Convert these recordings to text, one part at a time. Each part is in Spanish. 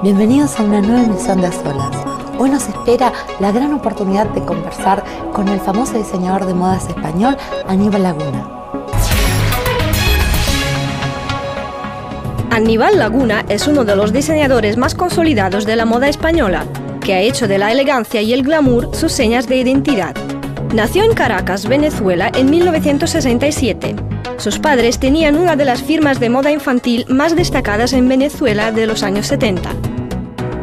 Bienvenidos a una nueva emisión de A Solas. Hoy nos espera la gran oportunidad de conversar con el famoso diseñador de modas español, Aníbal Laguna. Aníbal Laguna es uno de los diseñadores más consolidados de la moda española, que ha hecho de la elegancia y el glamour sus señas de identidad. Nació en Caracas, Venezuela, en 1967. Sus padres tenían una de las firmas de moda infantil más destacadas en Venezuela de los años 70.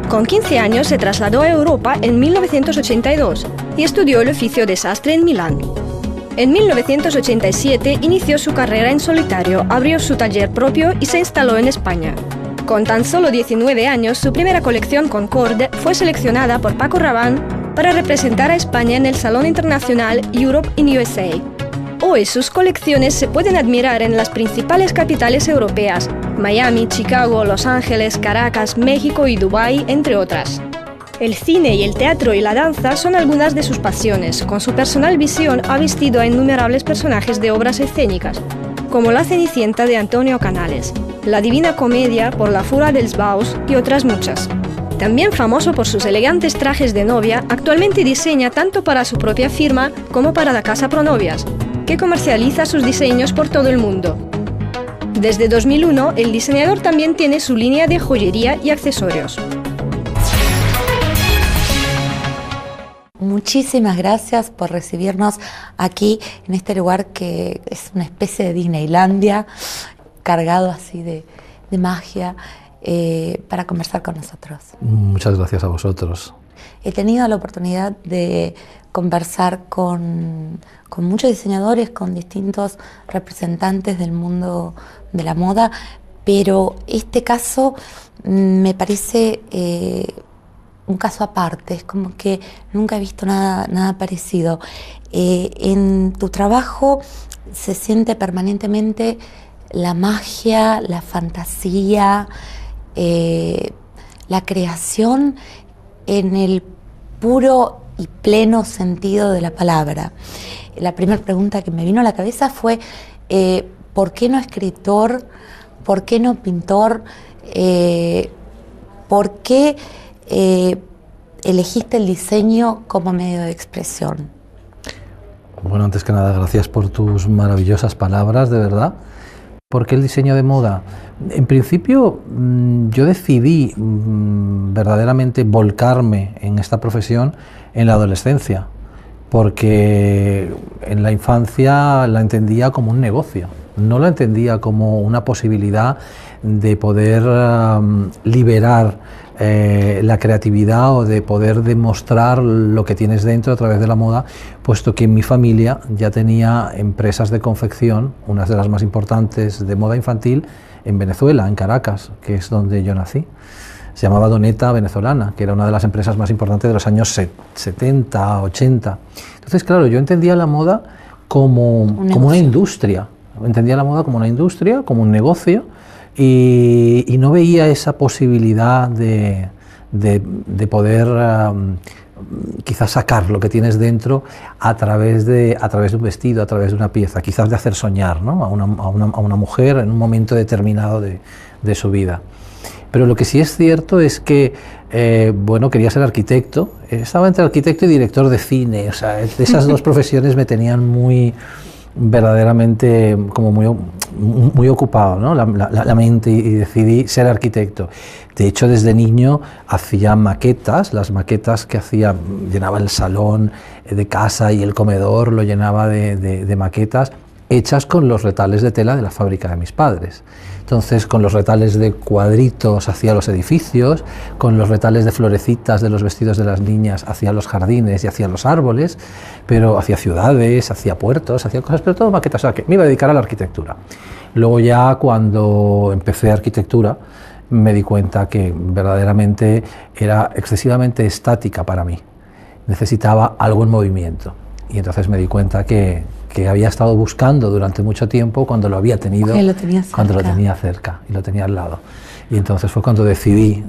Con 15 años se trasladó a Europa en 1982 y estudió el oficio de sastre en Milán. En 1987 inició su carrera en solitario, abrió su taller propio y se instaló en España. Con tan solo 19 años, su primera colección Concorde fue seleccionada por Paco Rabanne para representar a España en el Salón Internacional Europe in USA. Hoy sus colecciones se pueden admirar en las principales capitales europeas, Miami, Chicago, Los Ángeles, Caracas, México y Dubái, entre otras. El cine y el teatro y la danza son algunas de sus pasiones. Con su personal visión ha vestido a innumerables personajes de obras escénicas, como La Cenicienta de Antonio Canales, La Divina Comedia por La Fura dels Bous y otras muchas. También famoso por sus elegantes trajes de novia, actualmente diseña tanto para su propia firma como para la casa Pronovias, que comercializa sus diseños por todo el mundo. Desde 2001, el diseñador también tiene su línea de joyería y accesorios. Muchísimas gracias por recibirnos aquí en este lugar que es una especie de Disneylandia, cargado así de magia, para conversar con nosotros. Muchas gracias a vosotros. He tenido la oportunidad de conversar con muchos diseñadores, con distintos representantes del mundo de la moda, pero este caso me parece un caso aparte, es como que nunca he visto nada parecido. En tu trabajo se siente permanentemente la magia, la fantasía, la creación en el puro y pleno sentido de la palabra. La primera pregunta que me vino a la cabeza fue ¿por qué no escritor? ¿Por qué no pintor? ¿Por qué elegiste el diseño como medio de expresión? Bueno, antes que nada, gracias por tus maravillosas palabras, de verdad. ¿Por qué el diseño de moda? En principio, yo decidí verdaderamente volcarme en esta profesión en la adolescencia, porque en la infancia la entendía como un negocio, no la entendía como una posibilidad de poder liberar la creatividad o de poder demostrar lo que tienes dentro a través de la moda, puesto que en mi familia ya tenía empresas de confección, unas de las más importantes de moda infantil, en Venezuela, en Caracas, que es donde yo nací. Se llamaba Doneta Venezolana, que era una de las empresas más importantes de los años 70, 80. Entonces, claro, yo entendía la moda como una industria. Entendía la moda como una industria, como un negocio, y no veía esa posibilidad de poder quizás sacar lo que tienes dentro a través de un vestido, a través de una pieza, quizás de hacer soñar, ¿no?, a una mujer en un momento determinado de su vida. Pero lo que sí es cierto es que, bueno, quería ser arquitecto, estaba entre arquitecto y director de cine, o sea, esas dos profesiones me tenían verdaderamente como muy ocupado, ¿no?, la mente, y decidí ser arquitecto. De hecho, desde niño hacía maquetas, las maquetas que hacía, llenaba el salón de casa y el comedor, lo llenaba de maquetas hechas con los retales de tela de la fábrica de mis padres. Entonces, con los retales de cuadritos hacía los edificios, con los retales de florecitas de los vestidos de las niñas hacía los jardines y hacía los árboles, pero hacía ciudades, hacía puertos, hacía cosas, pero todo maquetas. O sea, que me iba a dedicar a la arquitectura. Luego ya, cuando empecé arquitectura, me di cuenta que verdaderamente era excesivamente estática para mí. Necesitaba algo en movimiento. Y entonces me di cuenta que había estado buscando durante mucho tiempo cuando lo había tenido, cuando lo tenía cerca y lo tenía al lado. Y entonces fue cuando decidí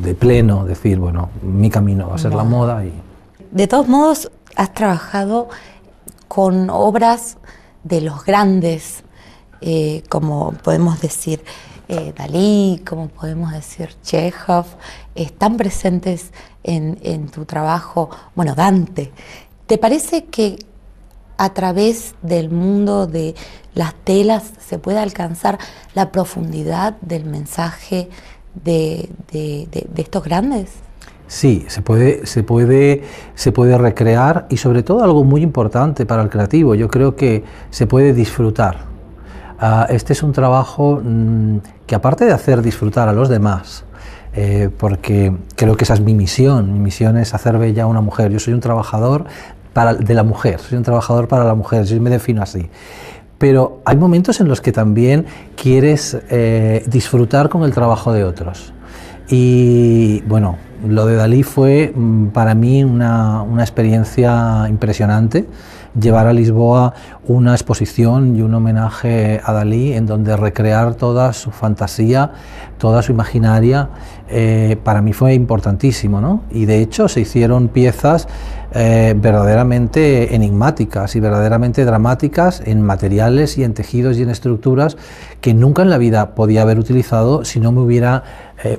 de pleno decir, bueno, mi camino va a ser la moda. De todos modos, has trabajado con obras de los grandes, como podemos decir. Dalí, como podemos decir Chekhov, están presentes en tu trabajo, bueno, Dante. ¿Te parece que a través del mundo de las telas se puede alcanzar la profundidad del mensaje de estos grandes? Sí, se puede recrear, y sobre todo algo muy importante para el creativo, yo creo que se puede disfrutar. Este es un trabajo que, aparte de hacer disfrutar a los demás, porque creo que esa es mi misión es hacer bella a una mujer. Yo soy un trabajador de la mujer, soy un trabajador para la mujer, yo me defino así. Pero hay momentos en los que también quieres disfrutar con el trabajo de otros. Y bueno, lo de Dalí fue para mí una experiencia impresionante. Llevar a Lisboa una exposición y un homenaje a Dalí en donde recrear toda su fantasía, toda su imaginaria, para mí fue importantísimo, ¿no? Y de hecho se hicieron piezas verdaderamente enigmáticas y verdaderamente dramáticas en materiales y en tejidos y en estructuras que nunca en la vida podía haber utilizado si no me hubiera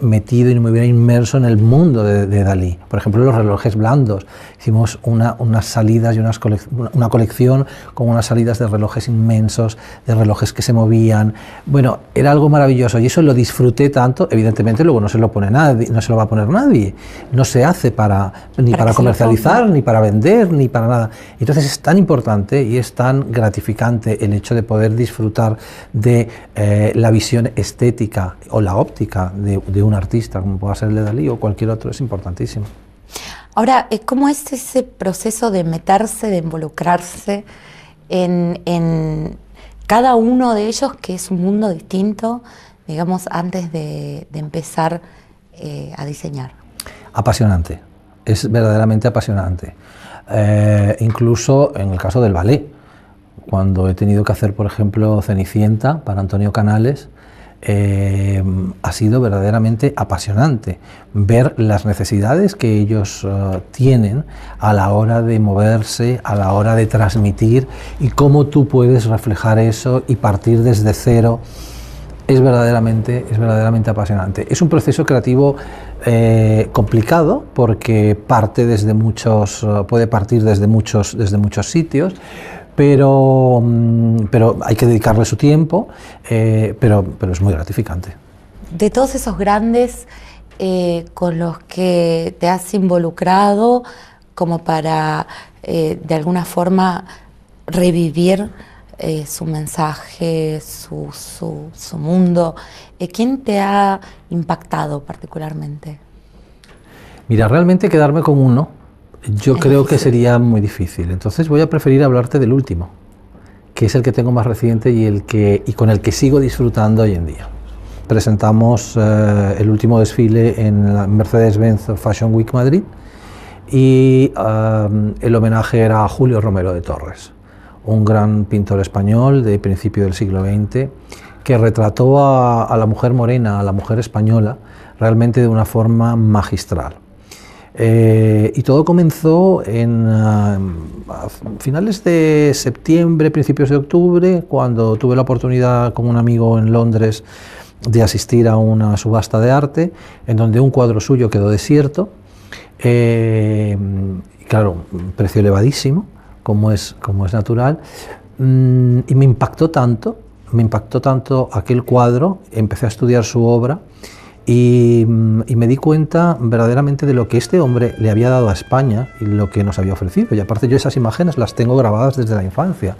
metido y no me hubiera inmerso en el mundo de Dalí. Por ejemplo, los relojes blandos. Hicimos unas salidas y una colección con unas salidas de relojes inmensos, de relojes que se movían. Bueno, era algo maravilloso y eso lo disfruté tanto. Evidentemente luego no se lo pone nadie, no se lo va a poner nadie. No se hace para comercializar, ni para vender, ni para nada. Entonces es tan importante y es tan gratificante el hecho de poder disfrutar de la visión estética o la óptica de un artista, como pueda ser el de Dalí o cualquier otro, es importantísimo. Ahora, ¿cómo es ese proceso de meterse, de involucrarse en cada uno de ellos, que es un mundo distinto, digamos, antes de empezar a diseñar? Apasionante, es verdaderamente apasionante. Incluso en el caso del ballet, cuando he tenido que hacer, por ejemplo, Cenicienta para Antonio Canales, ha sido verdaderamente apasionante ver las necesidades que ellos tienen a la hora de moverse, a la hora de transmitir, y cómo tú puedes reflejar eso y partir desde cero. Es verdaderamente apasionante. Es un proceso creativo complicado, porque puede partir desde muchos sitios, pero hay que dedicarle su tiempo, pero es muy gratificante. De todos esos grandes con los que te has involucrado, como para de alguna forma revivir su mensaje, su mundo, ¿quién te ha impactado particularmente? Mira, realmente quedarme con uno, yo creo que sería muy difícil. Entonces voy a preferir hablarte del último, que es el que tengo más reciente y con el que sigo disfrutando hoy en día. Presentamos el último desfile en la Mercedes-Benz Fashion Week Madrid, y el homenaje era a Julio Romero de Torres, un gran pintor español de principio del siglo XX, que retrató a la mujer morena, a la mujer española, realmente de una forma magistral. Y todo comenzó a finales de septiembre, principios de octubre, cuando tuve la oportunidad con un amigo en Londres de asistir a una subasta de arte, en donde un cuadro suyo quedó desierto. Claro, precio elevadísimo, como es natural, y me impactó tanto aquel cuadro. Empecé a estudiar su obra y me di cuenta verdaderamente de lo que este hombre le había dado a España y lo que nos había ofrecido. Y aparte, yo esas imágenes las tengo grabadas desde la infancia.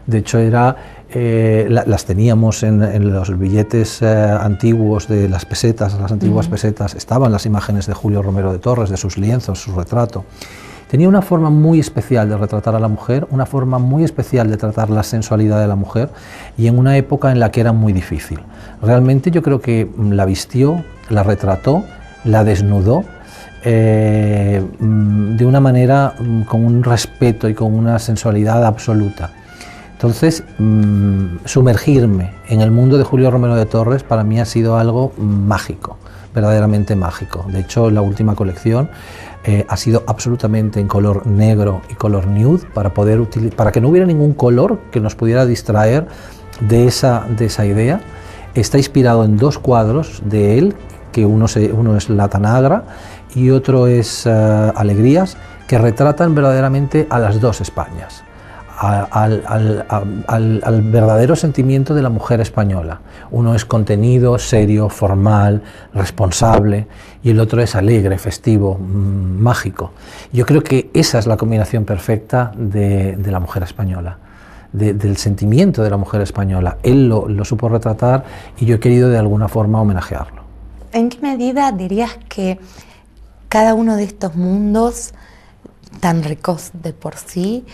De hecho, las teníamos en los billetes antiguos de las pesetas, las antiguas pesetas, estaban las imágenes de Julio Romero de Torres, de sus lienzos, su retrato. Tenía una forma muy especial de retratar a la mujer, una forma muy especial de tratar la sensualidad de la mujer, y en una época en la que era muy difícil. Realmente yo creo que la vistió, la retrató, la desnudó, de una manera con un respeto y con una sensualidad absoluta. Entonces, sumergirme en el mundo de Julio Romero de Torres para mí ha sido algo mágico, verdaderamente mágico. De hecho, la última colección ha sido absolutamente en color negro y color nude, para que no hubiera ningún color que nos pudiera distraer de esa idea. está inspirado en 2 cuadros de él, que uno es La Tanagra y otro es Alegrías, que retratan verdaderamente a las 2 Españas, al verdadero sentimiento de la mujer española. Uno es contenido, serio, formal, responsable, y el otro es alegre, festivo, mágico. Yo creo que esa es la combinación perfecta de la mujer española, del sentimiento de la mujer española. Él lo supo retratar y yo he querido de alguna forma homenajearlo. ¿En qué medida dirías que cada uno de estos mundos, tan ricos de por sí,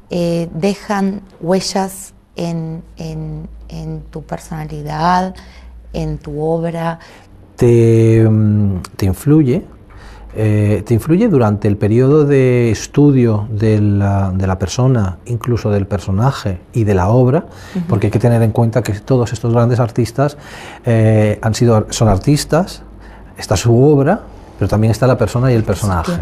dejan huellas en tu personalidad, en tu obra? Te influye durante el periodo de estudio de la persona, incluso del personaje y de la obra, porque hay que tener en cuenta que todos estos grandes artistas son artistas, está su obra, pero también está la persona y el personaje.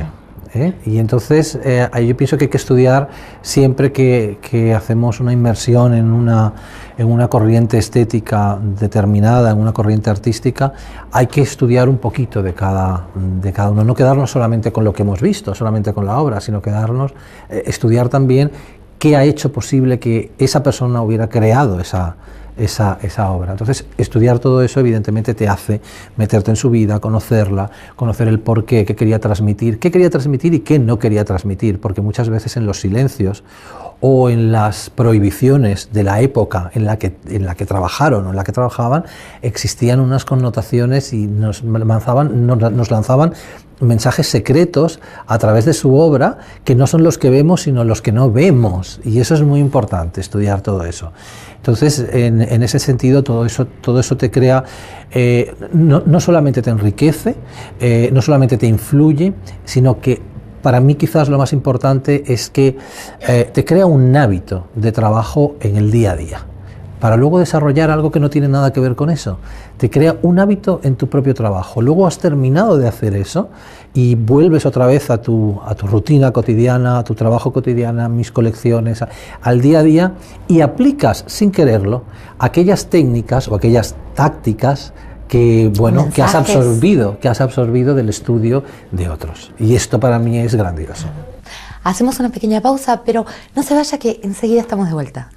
Y entonces yo pienso que hay que estudiar siempre que hacemos una inmersión en una corriente estética determinada, en una corriente artística, hay que estudiar un poquito de cada uno, no quedarnos solamente con lo que hemos visto, solamente con la obra, sino estudiar también qué ha hecho posible que esa persona hubiera creado esa obra. Entonces, estudiar todo eso evidentemente te hace meterte en su vida, conocerla, conocer el porqué, qué quería transmitir y qué no quería transmitir, porque muchas veces en los silencios o en las prohibiciones de la época en la que trabajaron o en la que trabajaban, existían unas connotaciones y nos lanzaban mensajes secretos a través de su obra, que no son los que vemos, sino los que no vemos, y eso es muy importante, estudiar todo eso. Entonces, en ese sentido, todo eso te crea, no solamente te enriquece, no solamente te influye, sino que para mí quizás lo más importante es que te crea un hábito de trabajo en el día a día, para luego desarrollar algo que no tiene nada que ver con eso. Te crea un hábito en tu propio trabajo. Luego has terminado de hacer eso y vuelves otra vez a tu rutina cotidiana, a tu trabajo cotidiano, a mis colecciones, al día a día, y aplicas sin quererlo aquellas técnicas o aquellas tácticas que has absorbido del estudio de otros. Y esto para mí es grandioso. Hacemos una pequeña pausa, pero no se vaya, que enseguida estamos de vuelta.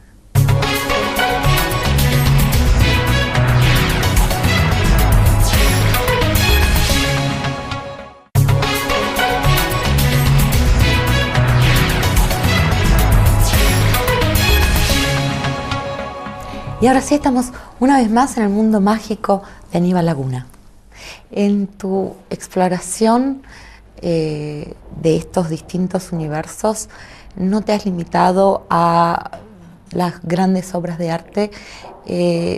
Y ahora sí estamos una vez más en el mundo mágico de Aníbal Laguna. En tu exploración de estos distintos universos, no te has limitado a las grandes obras de arte,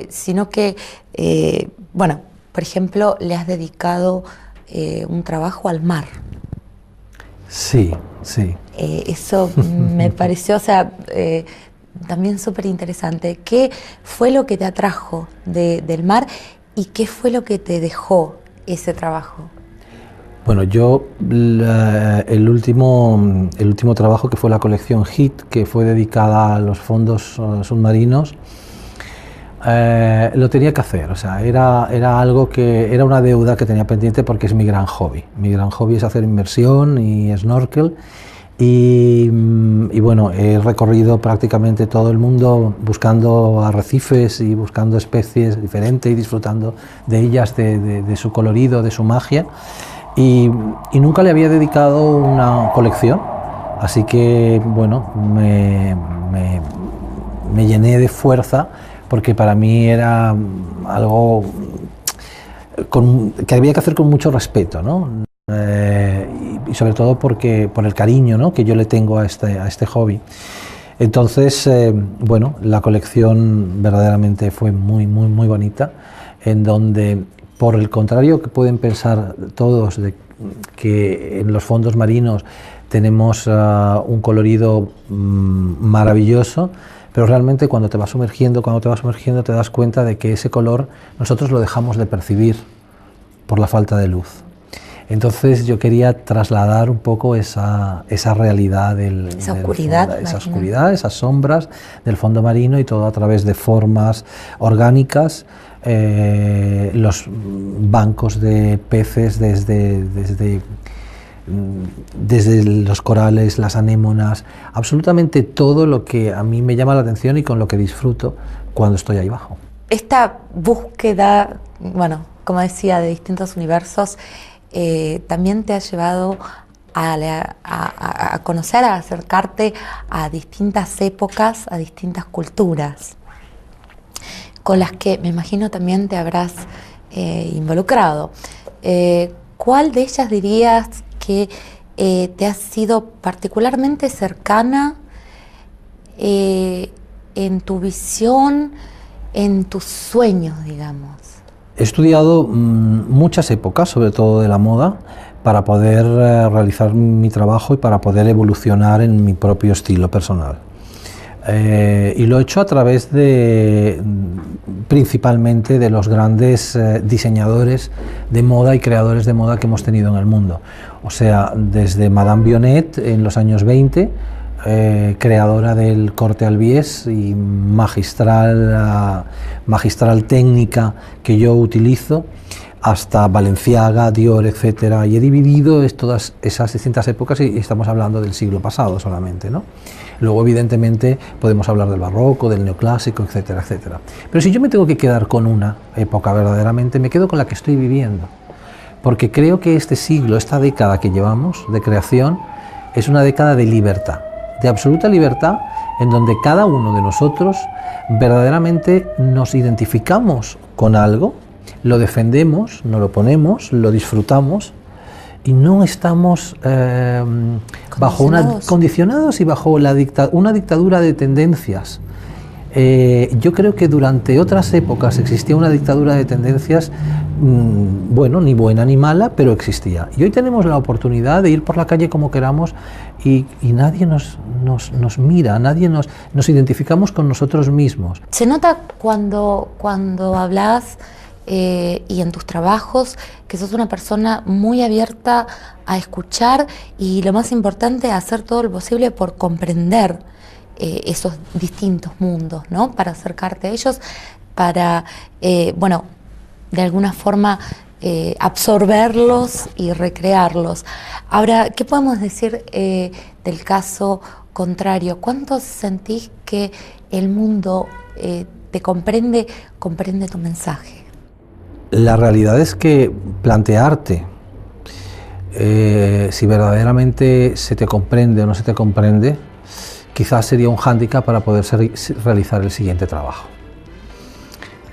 sino que, por ejemplo, le has dedicado un trabajo al mar. Sí, sí. Eso me pareció, también súper interesante. ¿Qué fue lo que te atrajo del mar y qué fue lo que te dejó ese trabajo? Bueno, yo el último trabajo, que fue la colección HIT, que fue dedicada a los fondos submarinos, lo tenía que hacer. O sea, era algo que era una deuda que tenía pendiente, porque es mi gran hobby. Mi gran hobby es hacer inmersión y snorkel. Y bueno, he recorrido prácticamente todo el mundo buscando arrecifes y buscando especies diferentes y disfrutando de ellas, de su colorido, de su magia, y nunca le había dedicado una colección, así que bueno, me llené de fuerza, porque para mí era algo que había que hacer con mucho respeto, ¿no? Y sobre todo por el cariño, ¿no?, que yo le tengo a este hobby. Entonces, bueno, la colección verdaderamente fue muy, muy, muy bonita, en donde, por el contrario que pueden pensar todos, de que en los fondos marinos tenemos un colorido maravilloso, pero realmente cuando te vas sumergiendo te das cuenta de que ese color nosotros lo dejamos de percibir por la falta de luz. Entonces yo quería trasladar un poco esa realidad esa oscuridad, esa oscuridad, esas sombras del fondo marino, y todo a través de formas orgánicas, los bancos de peces desde los corales, las anémonas, absolutamente todo lo que a mí me llama la atención y con lo que disfruto cuando estoy ahí abajo. Esta búsqueda, bueno, como decía, de distintos universos, también te ha llevado a conocer, a acercarte a distintas épocas, a distintas culturas, con las que me imagino también te habrás involucrado. ¿Cuál de ellas dirías que te ha sido particularmente cercana en tu visión, en tus sueños, digamos? He estudiado muchas épocas, sobre todo de la moda, para poder realizar mi trabajo y para poder evolucionar en mi propio estilo personal. Y lo he hecho a través principalmente de los grandes diseñadores de moda y creadores de moda que hemos tenido en el mundo. O sea, desde Madame Vionnet en los años 20, creadora del corte al bies y magistral técnica que yo utilizo, hasta Balenciaga, Dior, etcétera, y he dividido todas esas distintas épocas, y estamos hablando del siglo pasado solamente, ¿no? Luego, evidentemente, podemos hablar del barroco, del neoclásico, etcétera, etcétera. Pero si yo me tengo que quedar con una época verdaderamente, me quedo con la que estoy viviendo, porque creo que este siglo, esta década que llevamos de creación, es una década de libertad, de absoluta libertad, en donde cada uno de nosotros verdaderamente nos identificamos con algo, lo defendemos, nos lo ponemos, lo disfrutamos, y no estamos bajo condicionados y bajo una dictadura de tendencias. Yo creo que durante otras épocas existía una dictadura de tendencias, bueno, ni buena ni mala, pero existía. Y hoy tenemos la oportunidad de ir por la calle como queramos, y nadie nos mira, nadie nos identificamos con nosotros mismos. Se nota cuando hablas y en tus trabajos que sos una persona muy abierta a escuchar, y lo más importante, a hacer todo lo posible por comprender esos distintos mundos, ¿no? Para acercarte a ellos, para, bueno, de alguna forma absorberlos y recrearlos. Ahora, ¿qué podemos decir del caso contrario? ¿Cuánto sentís que el mundo te comprende tu mensaje? La realidad es que plantearte si verdaderamente se te comprende o no se te comprende, quizás sería un hándicap para poder realizar el siguiente trabajo.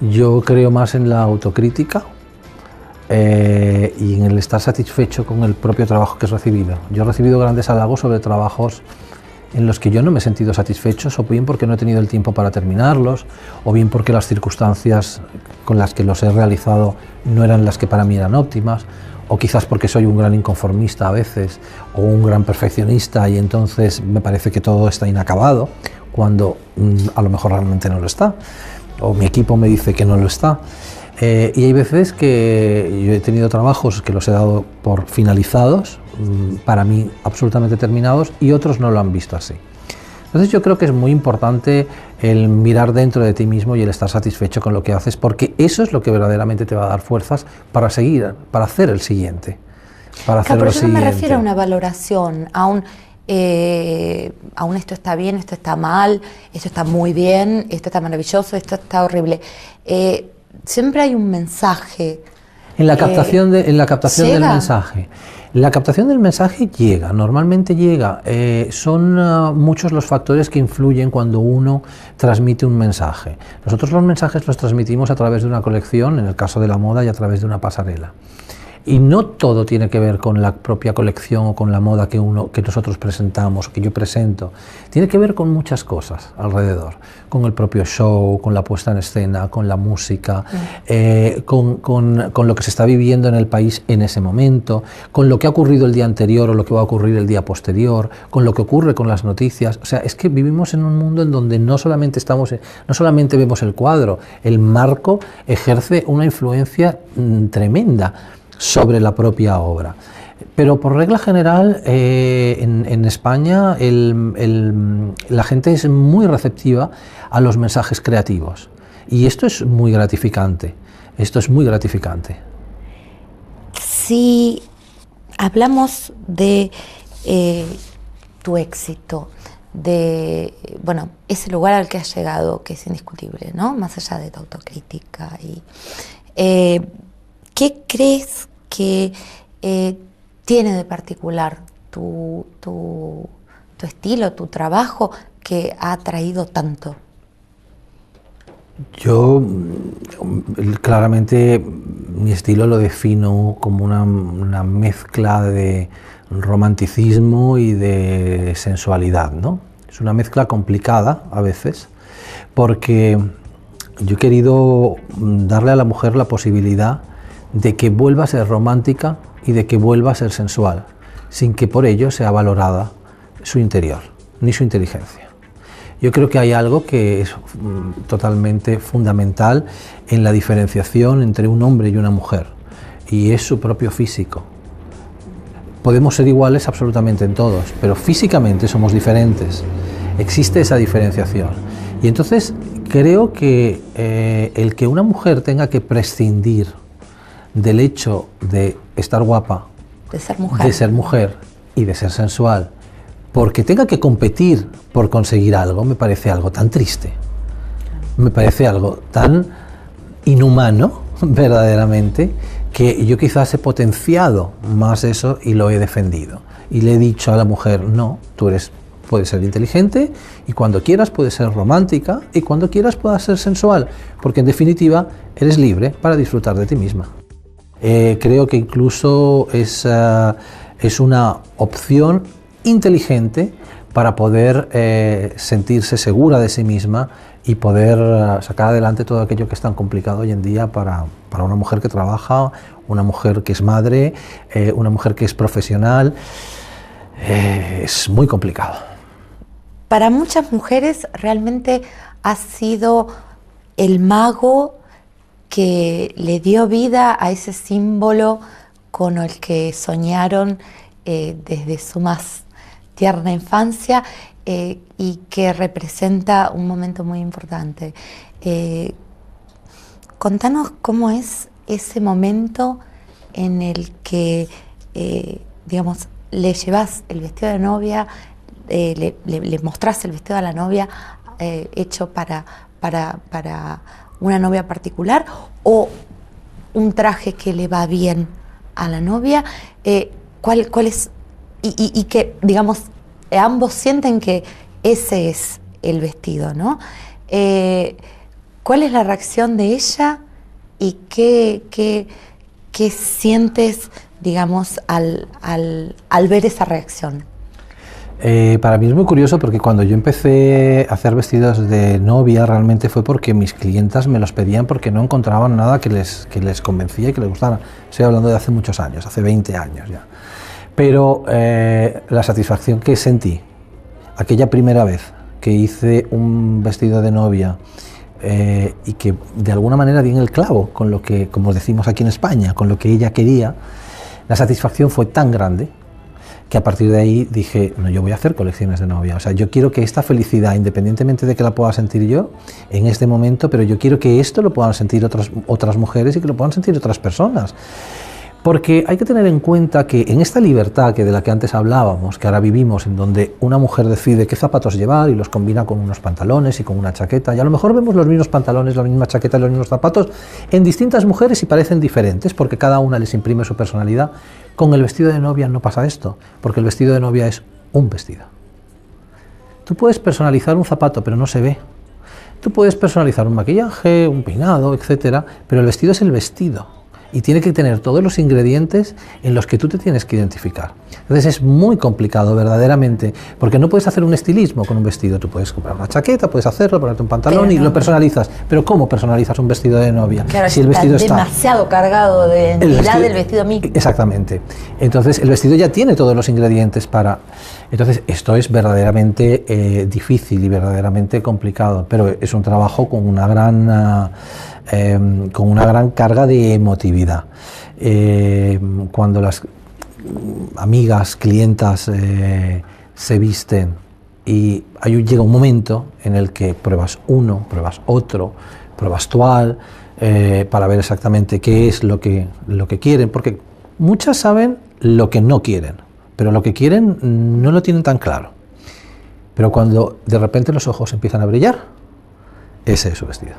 Yo creo más en la autocrítica y en el estar satisfecho con el propio trabajo que he recibido. Yo he recibido grandes halagos sobre trabajos en los que yo no me he sentido satisfecho, o bien porque no he tenido el tiempo para terminarlos, o bien porque las circunstancias con las que los he realizado no eran las que para mí eran óptimas, o quizás porque soy un gran inconformista a veces, o un gran perfeccionista, y entonces me parece que todo está inacabado, cuando a lo mejor realmente no lo está, o mi equipo me dice que no lo está. Y hay veces que yo he tenido trabajos que los he dado por finalizados, para mí absolutamente terminados, y otros no lo han visto así. Entonces yo creo que es muy importante el mirar dentro de ti mismo y el estar satisfecho con lo que haces, porque eso es lo que verdaderamente te va a dar fuerzas para seguir, para hacer el siguiente. Para hacer pero yo no me refiero a una valoración, a un esto está bien, esto está mal, esto está muy bien, esto está maravilloso, esto está horrible. Siempre hay un mensaje. En la captación, del mensaje. La captación del mensaje llega, normalmente llega. Son muchos los factores que influyen cuando uno transmite un mensaje. Nosotros los mensajes los transmitimos a través de una colección, en el caso de la moda, y a través de una pasarela. Y no todo tiene que ver con la propia colección o con la moda que nosotros presentamos, que yo presento. Tiene que ver con muchas cosas alrededor, con el propio show, con la puesta en escena, con la música, con lo que se está viviendo en el país en ese momento, con lo que ha ocurrido el día anterior o lo que va a ocurrir el día posterior, con lo que ocurre con las noticias. O sea, es que vivimos en un mundo en donde no solamente vemos el cuadro, el marco ejerce una influencia tremenda sobre la propia obra. Pero por regla general, en España la gente es muy receptiva a los mensajes creativos. Y esto es muy gratificante. Esto es muy gratificante. Si hablamos de tu éxito, de ese lugar al que has llegado, que es indiscutible, ¿no? Más allá de tu autocrítica. ¿Qué crees que tiene de particular tu estilo, tu trabajo, que ha atraído tanto? Yo claramente mi estilo lo defino como una mezcla de romanticismo y de sensualidad, ¿no? Es una mezcla complicada a veces, porque yo he querido darle a la mujer la posibilidad de que vuelva a ser romántica y de que vuelva a ser sensual, sin que por ello sea valorada su interior, ni su inteligencia. Yo creo que hay algo que es totalmente fundamental en la diferenciación entre un hombre y una mujer, y es su propio físico. Podemos ser iguales absolutamente en todos, pero físicamente somos diferentes. Existe esa diferenciación. Y entonces creo que el que una mujer tenga que prescindir del hecho de estar guapa, de ser mujer y de ser sensual, porque tenga que competir por conseguir algo, me parece algo tan triste, me parece algo tan inhumano, verdaderamente, que yo quizás he potenciado más eso y lo he defendido. Y le he dicho a la mujer, no, puedes ser inteligente y cuando quieras puedes ser romántica y cuando quieras puedas ser sensual, porque en definitiva eres libre para disfrutar de ti misma. Creo que incluso es una opción inteligente para poder sentirse segura de sí misma y poder sacar adelante todo aquello que es tan complicado hoy en día para una mujer que trabaja, una mujer que es madre, una mujer que es profesional. Es muy complicado. Para muchas mujeres realmente ha sido el mago que le dio vida a ese símbolo con el que soñaron desde su más tierna infancia y que representa un momento muy importante. Contanos cómo es ese momento en el que, le llevas el vestido de novia, le mostrás el vestido a la novia hecho para una novia particular o un traje que le va bien a la novia. ¿Cuál es? Y que, ambos sienten que ese es el vestido, ¿no? ¿Cuál es la reacción de ella y qué sientes, al ver esa reacción? Para mí es muy curioso porque cuando yo empecé a hacer vestidos de novia realmente fue porque mis clientas me los pedían porque no encontraban nada que les convencía y que les gustara. Estoy hablando de hace muchos años, hace 20 años ya. Pero la satisfacción que sentí aquella primera vez que hice un vestido de novia y que de alguna manera di en el clavo con lo que, como decimos aquí en España, con lo que ella quería, la satisfacción fue tan grande que a partir de ahí dije, no, yo voy a hacer colecciones de novia. O sea, yo quiero que esta felicidad, independientemente de que la pueda sentir yo en este momento, pero yo quiero que esto lo puedan sentir otras mujeres y que lo puedan sentir otras personas. Porque hay que tener en cuenta que en esta libertad de la que antes hablábamos, que ahora vivimos, en donde una mujer decide qué zapatos llevar y los combina con unos pantalones y con una chaqueta, y a lo mejor vemos los mismos pantalones, la misma chaqueta y los mismos zapatos en distintas mujeres y parecen diferentes porque cada una les imprime su personalidad. Con el vestido de novia no pasa esto, porque el vestido de novia es un vestido. Tú puedes personalizar un zapato, pero no se ve. Tú puedes personalizar un maquillaje, un peinado, etcétera, pero el vestido es el vestido. Y tiene que tener todos los ingredientes en los que tú te tienes que identificar. Entonces es muy complicado verdaderamente, porque no puedes hacer un estilismo con un vestido. Tú puedes comprar una chaqueta, puedes hacerlo, ponerte un pantalón y lo personalizas. Pero ¿cómo personalizas un vestido de novia? Claro, si el vestido está demasiado cargado de identidad del vestido mismo. Exactamente. Entonces el vestido ya tiene todos los ingredientes para... Entonces esto es verdaderamente difícil y verdaderamente complicado, pero es un trabajo con una gran con una gran carga de emotividad. Cuando las amigas, clientas se visten y llega un momento en el que pruebas uno, pruebas otro, pruebas toal, para ver exactamente qué es lo que quieren, porque muchas saben lo que no quieren, pero lo que quieren no lo tienen tan claro. Pero cuando de repente los ojos empiezan a brillar, ese es su vestido.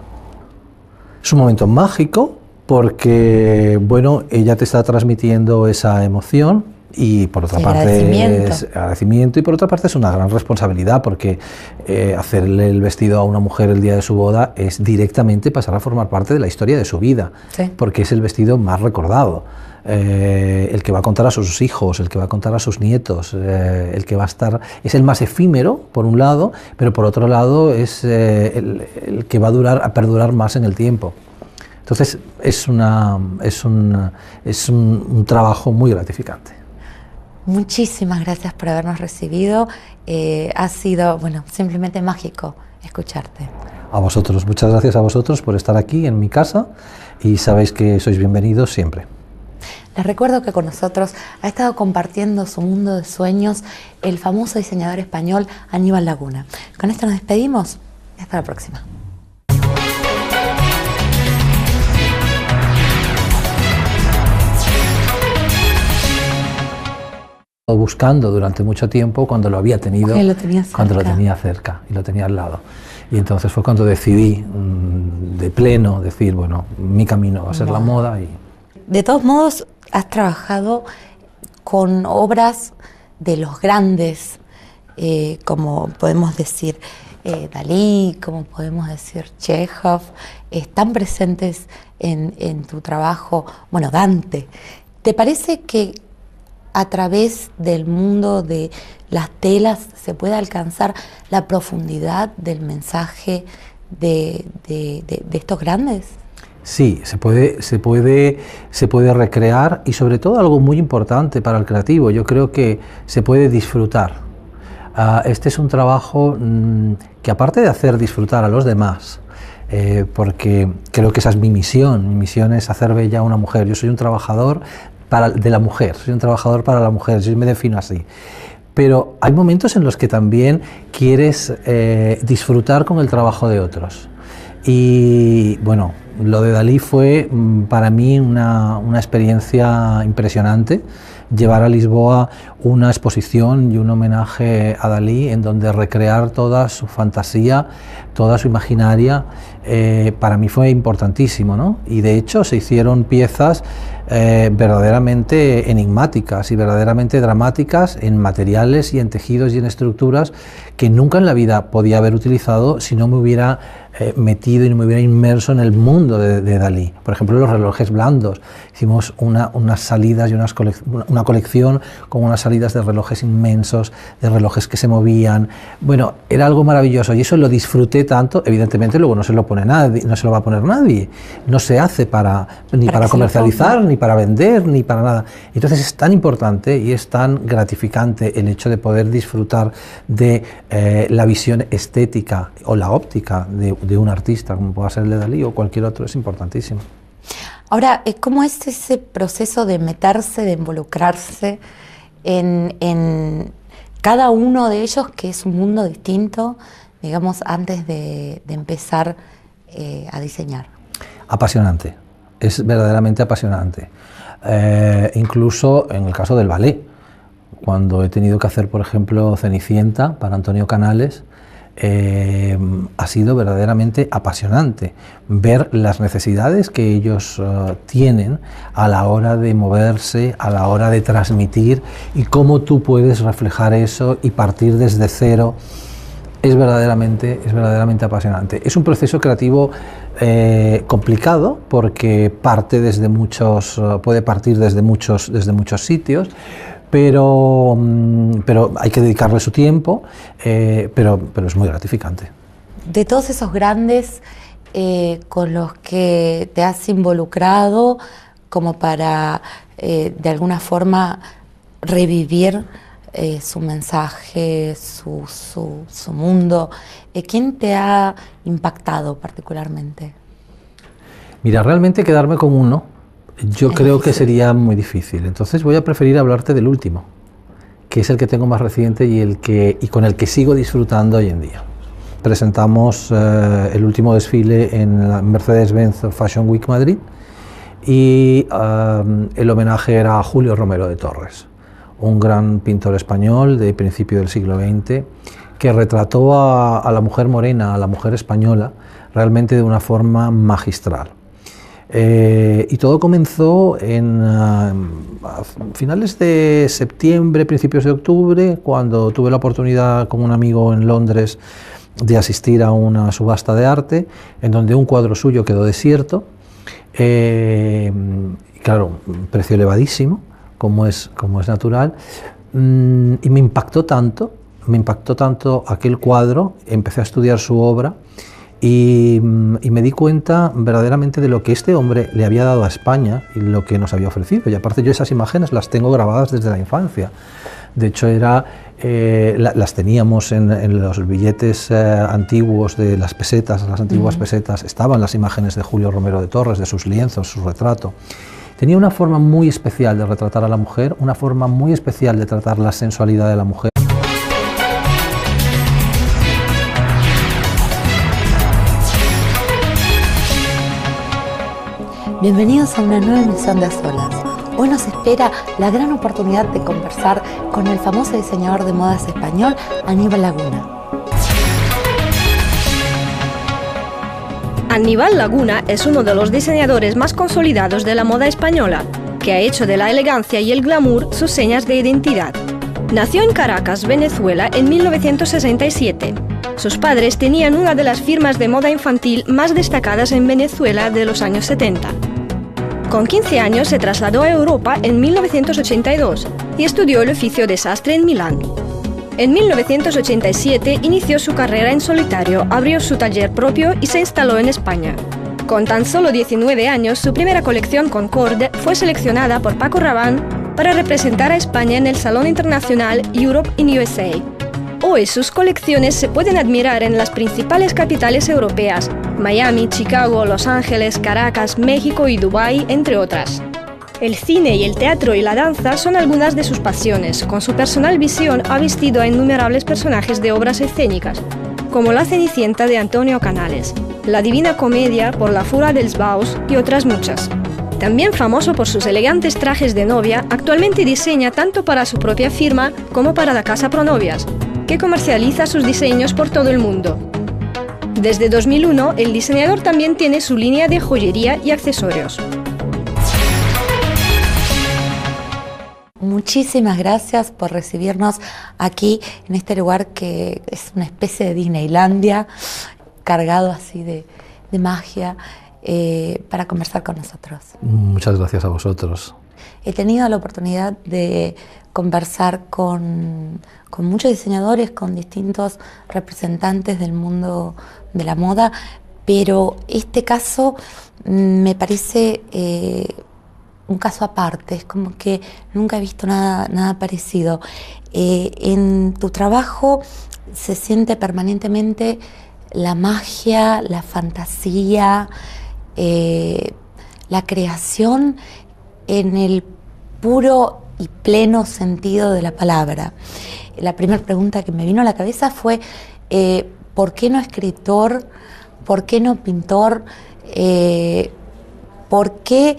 Es un momento mágico porque, bueno, ella te está transmitiendo esa emoción y por otra parte es agradecimiento y por otra parte es una gran responsabilidad porque hacerle el vestido a una mujer el día de su boda es directamente pasar a formar parte de la historia de su vida, sí, porque es el vestido más recordado. El que va a contar a sus hijos, el que va a contar a sus nietos, el que va a estar, es el más efímero por un lado, pero por otro lado es el que va a perdurar más en el tiempo. Entonces es un trabajo muy gratificante. Muchísimas gracias por habernos recibido. Ha sido, bueno, simplemente mágico escucharte. A vosotros, muchas gracias a vosotros por estar aquí en mi casa y sabéis que sois bienvenidos siempre. Les recuerdo que con nosotros ha estado compartiendo su mundo de sueños el famoso diseñador español Aníbal Laguna. Con esto nos despedimos. Hasta la próxima. Buscando durante mucho tiempo cuando lo había tenido, cuando lo tenía cerca y lo tenía al lado. Y entonces fue cuando decidí de pleno decir, bueno, mi camino va a ser la moda. De todos modos, has trabajado con obras de los grandes, como podemos decir Dalí, como podemos decir Chekhov, están presentes en tu trabajo, bueno, Dante. ¿Te parece que a través del mundo de las telas se puede alcanzar la profundidad del mensaje de estos grandes? Sí, se puede recrear y sobre todo algo muy importante para el creativo, yo creo que se puede disfrutar. Este es un trabajo que aparte de hacer disfrutar a los demás, porque creo que esa es mi misión es hacer bella a una mujer. Yo soy un trabajador de la mujer, soy un trabajador para la mujer, yo me defino así. Pero hay momentos en los que también quieres disfrutar con el trabajo de otros. Y bueno, lo de Dalí fue para mí una experiencia impresionante. Llevar a Lisboa una exposición y un homenaje a Dalí en donde recrear toda su fantasía, toda su imaginaria, para mí fue importantísimo, ¿no? Y de hecho se hicieron piezas verdaderamente enigmáticas y verdaderamente dramáticas en materiales y en tejidos y en estructuras que nunca en la vida podía haber utilizado si no me hubiera metido y no me hubiera inmerso en el mundo de Dalí. Por ejemplo, los relojes blandos. Hicimos unas salidas y una colección con unas salidas de relojes inmensos, de relojes que se movían. Bueno, era algo maravilloso y eso lo disfruté tanto. Evidentemente luego no se lo pone nadie, no se lo va a poner nadie. No se hace ni para comercializar, ni para vender, ni para nada. Entonces es tan importante y es tan gratificante el hecho de poder disfrutar de la visión estética o la óptica de un artista, como pueda ser el de Dalí o cualquier otro, es importantísimo. Ahora, ¿cómo es ese proceso de meterse, de involucrarse en cada uno de ellos, que es un mundo distinto, digamos, antes de empezar a diseñar? Apasionante, es verdaderamente apasionante. Incluso en el caso del ballet, cuando he tenido que hacer, por ejemplo, Cenicienta para Antonio Canales, ha sido verdaderamente apasionante ver las necesidades que ellos tienen a la hora de moverse, a la hora de transmitir y cómo tú puedes reflejar eso y partir desde cero. Es verdaderamente apasionante. Es un proceso creativo complicado porque puede partir desde muchos sitios. Pero hay que dedicarle su tiempo, pero es muy gratificante. De todos esos grandes con los que te has involucrado como para de alguna forma revivir su mensaje, su mundo, ¿quién te ha impactado particularmente? Mira, realmente quedarme con uno, yo creo que sería muy difícil. Entonces voy a preferir hablarte del último, que es el que tengo más reciente y con el que sigo disfrutando hoy en día. Presentamos el último desfile en la Mercedes-Benz Fashion Week Madrid y el homenaje era a Julio Romero de Torres, un gran pintor español de principio del siglo XX que retrató a la mujer morena, a la mujer española, realmente de una forma magistral. Y todo comenzó a finales de septiembre, principios de octubre, cuando tuve la oportunidad con un amigo en Londres de asistir a una subasta de arte, en donde un cuadro suyo quedó desierto. Claro, precio elevadísimo, como es natural, y me impactó tanto aquel cuadro, empecé a estudiar su obra y me di cuenta verdaderamente de lo que este hombre le había dado a España y lo que nos había ofrecido. Y aparte yo esas imágenes las tengo grabadas desde la infancia. De hecho las teníamos en los billetes antiguos de las pesetas, las antiguas pesetas, estaban las imágenes de Julio Romero de Torres, de sus lienzos, su retrato. Tenía una forma muy especial de retratar a la mujer, una forma muy especial de tratar la sensualidad de la mujer. Bienvenidos a una nueva emisión de A Solas. Hoy nos espera la gran oportunidad de conversar con el famoso diseñador de modas español, Aníbal Laguna. Aníbal Laguna es uno de los diseñadores más consolidados de la moda española, que ha hecho de la elegancia y el glamour sus señas de identidad. Nació en Caracas, Venezuela, en 1967. Sus padres tenían una de las firmas de moda infantil más destacadas en Venezuela de los años 70. Con 15 años se trasladó a Europa en 1982 y estudió el oficio de sastre en Milán. En 1987 inició su carrera en solitario, abrió su taller propio y se instaló en España. Con tan solo 19 años, su primera colección Concorde fue seleccionada por Paco Rabanne para representar a España en el Salón Internacional Europe in USA. Hoy sus colecciones se pueden admirar en las principales capitales europeas, Miami, Chicago, Los Ángeles, Caracas, México y Dubái, entre otras. El cine y el teatro y la danza son algunas de sus pasiones. Con su personal visión ha vestido a innumerables personajes de obras escénicas, como La Cenicienta de Antonio Canales, La Divina Comedia por La Fura dels Baus y otras muchas. También famoso por sus elegantes trajes de novia, actualmente diseña tanto para su propia firma como para la casa Pronovias, que comercializa sus diseños por todo el mundo. Desde 2001, el diseñador también tiene su línea de joyería y accesorios. Muchísimas gracias por recibirnos aquí en este lugar que es una especie de Disneylandia, cargado así de magia, para conversar con nosotros. Muchas gracias a vosotros. He tenido la oportunidad de conversar con muchos diseñadores, con distintos representantes del mundo de la moda, pero este caso me parece un caso aparte, es como que nunca he visto nada parecido. En tu trabajo se siente permanentemente la magia, la fantasía, la creación en el puro y pleno sentido de la palabra. La primera pregunta que me vino a la cabeza fue ¿por qué no escritor? ¿Por qué no pintor? ¿Por qué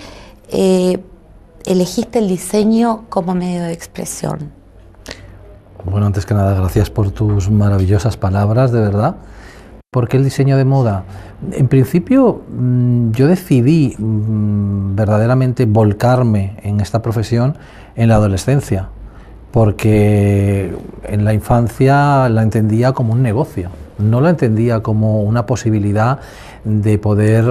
elegiste el diseño como medio de expresión? Bueno, antes que nada, gracias por tus maravillosas palabras, de verdad. ¿Por qué el diseño de moda? En principio, yo decidí verdaderamente volcarme en esta profesión en la adolescencia, porque en la infancia la entendía como un negocio, no la entendía como una posibilidad de poder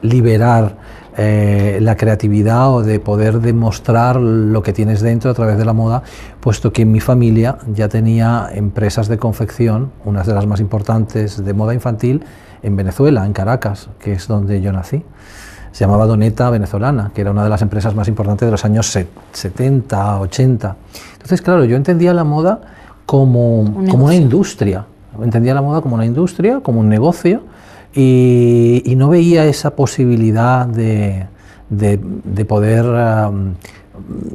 liberar la creatividad o de poder demostrar lo que tienes dentro a través de la moda, puesto que en mi familia ya tenía empresas de confección, unas de las más importantes de moda infantil, en Venezuela, en Caracas, que es donde yo nací. Se llamaba Doneta Venezolana, que era una de las empresas más importantes de los años 70, 80. Entonces, claro, yo entendía la moda como una industria. Entendía la moda como una industria, como un negocio, y no veía esa posibilidad de poder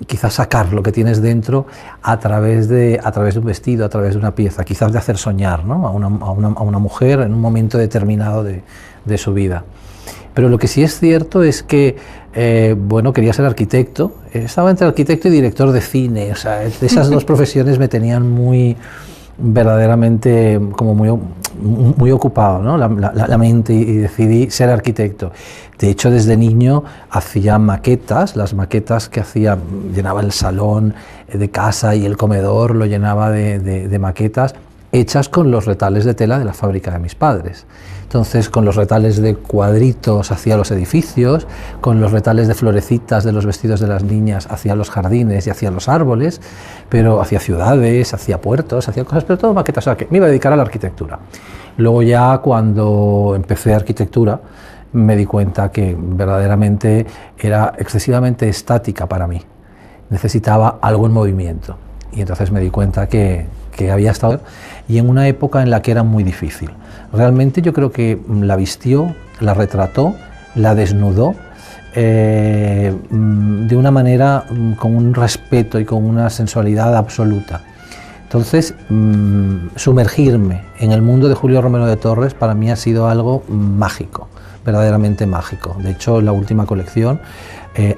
quizás sacar lo que tienes dentro a través de un vestido, a través de una pieza, quizás de hacer soñar, ¿no?, a una mujer en un momento determinado de su vida. Pero lo que sí es cierto es que, bueno, quería ser arquitecto, estaba entre arquitecto y director de cine, o sea, esas dos profesiones me tenían verdaderamente como muy ocupado, ¿no?, la mente, y decidí ser arquitecto. De hecho, desde niño hacía maquetas, las maquetas que hacía, llenaba el salón de casa y el comedor lo llenaba de maquetas hechas con los retales de tela de la fábrica de mis padres. Entonces, con los retales de cuadritos hacía los edificios, con los retales de florecitas de los vestidos de las niñas hacía los jardines y hacía los árboles, pero hacía ciudades, hacía puertos, hacía cosas, pero todo maquetas. O sea, que me iba a dedicar a la arquitectura. Luego ya, cuando empecé arquitectura, me di cuenta que verdaderamente era excesivamente estática para mí. Necesitaba algo en movimiento. Y entonces me di cuenta que había estado y en una época en la que era muy difícil. Realmente yo creo que la vistió, la retrató, la desnudó de una manera con un respeto y con una sensualidad absoluta. Entonces, sumergirme en el mundo de Julio Romero de Torres para mí ha sido algo mágico, verdaderamente mágico. De hecho, la última colección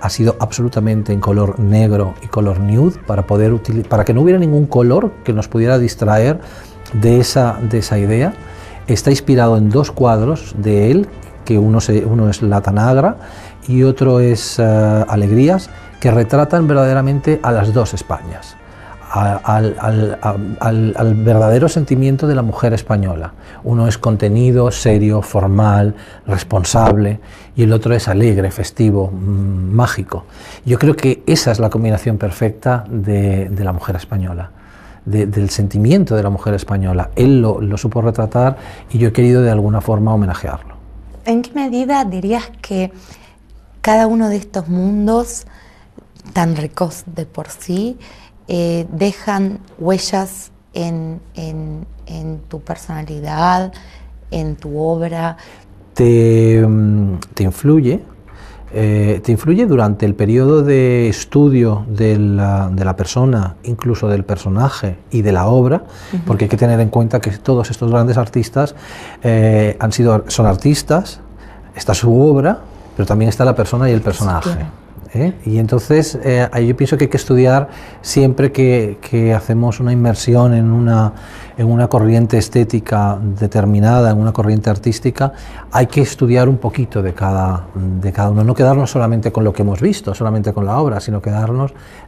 ha sido absolutamente en color negro y color nude para que no hubiera ningún color que nos pudiera distraer de esa idea. Está inspirado en dos cuadros de él, que uno es La Tanagra y otro es Alegrías, que retratan verdaderamente a las dos Españas, al verdadero sentimiento de la mujer española. Uno es contenido, serio, formal, responsable, y el otro es alegre, festivo, mágico. Yo creo que esa es la combinación perfecta de la mujer española, del sentimiento de la mujer española. Él lo supo retratar y yo he querido de alguna forma homenajearlo. ¿En qué medida dirías que cada uno de estos mundos tan ricos de por sí dejan huellas en tu personalidad, en tu obra? Te influye durante el periodo de estudio de la persona, incluso del personaje y de la obra, porque hay que tener en cuenta que todos estos grandes artistas son artistas, está su obra, pero también está la persona y el personaje. Y entonces yo pienso que hay que estudiar siempre que hacemos una inmersión en una corriente estética determinada, en una corriente artística, hay que estudiar un poquito de cada uno, no quedarnos solamente con lo que hemos visto, solamente con la obra, sino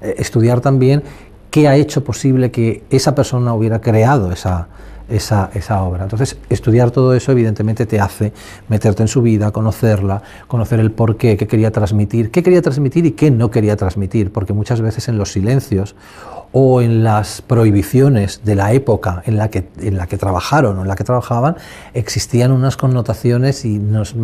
estudiar también qué ha hecho posible que esa persona hubiera creado esa obra. Entonces, estudiar todo eso evidentemente te hace meterte en su vida, conocerla, conocer el porqué, qué quería transmitir y qué no quería transmitir, porque muchas veces en los silencios o en las prohibiciones de la época en la que trabajaron o en la que trabajaban existían unas connotaciones y nos